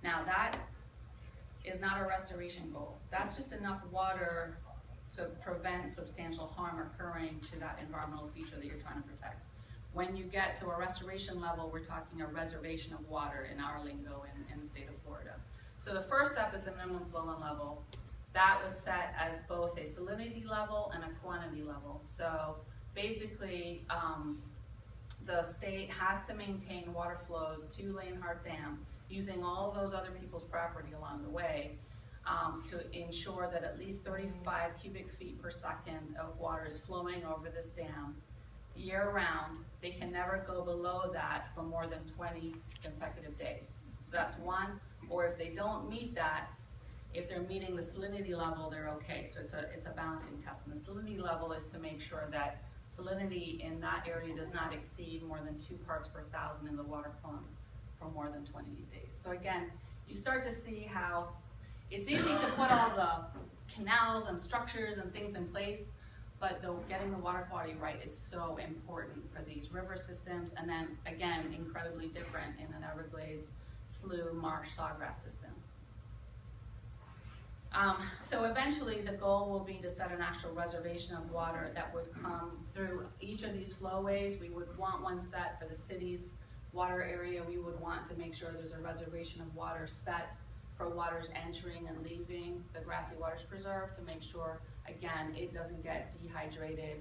Now that is not a restoration goal. That's just enough water to prevent substantial harm occurring to that environmental feature that you're trying to protect. When you get to a restoration level, we're talking a reservation of water in our lingo in the state of Florida. So the first step is the minimum flow-in level. That was set as both a salinity level and a quantity level. So basically, the state has to maintain water flows to Lanehart Dam using all of those other people's property along the way to ensure that at least 35 cubic feet per second of water is flowing over this dam year-round. They can never go below that for more than 20 consecutive days. So that's one. Or if they don't meet that, if they're meeting the salinity level, they're okay. So it's a balancing test. And the salinity level is to make sure that salinity in that area does not exceed more than 2 parts per thousand in the water column for more than 20 days. So again, you start to see how it's easy to put all the canals and structures and things in place, but getting the water quality right is so important for these river systems, and then again, incredibly different in an Everglades, slough, marsh, sawgrass system. So eventually the goal will be to set an actual reservation of water that would come through each of these flowways. We would want one set for the city's water area. We would want to make sure there's a reservation of water set for waters entering and leaving the Grassy Waters Preserve to make sure, again, it doesn't get dehydrated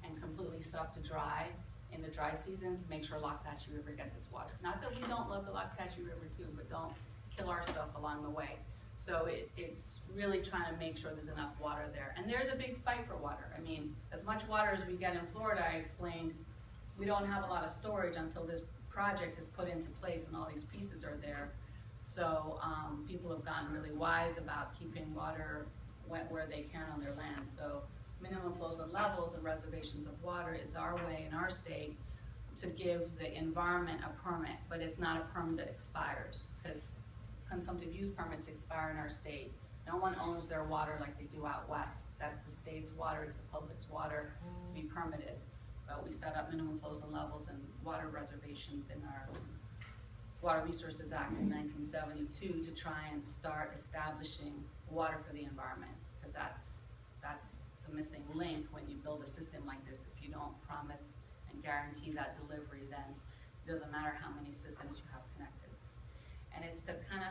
and completely sucked dry in the dry season, to make sure Loxahatchee River gets its water. Not that we don't love the Loxahatchee River too, but don't kill our stuff along the way. So it's really trying to make sure there's enough water there. And there's a big fight for water. I mean, as much water as we get in Florida, I explained, we don't have a lot of storage until this project is put into place and all these pieces are there. So people have gotten really wise about keeping water where they can on their land. So minimum flows and levels and reservations of water is our way in our state to give the environment a permit, but it's not a permit that expires, because consumptive use permits expire in our state. No one owns their water like they do out west. That's the state's water, it's the public's water to be permitted. But we set up minimum flows and levels and water reservations in our Water Resources Act in 1972 to try and start establishing water for the environment, because that's the missing link when you build a system like this. If you don't promise and guarantee that delivery, then it doesn't matter how many systems you have connected. And it's to kind of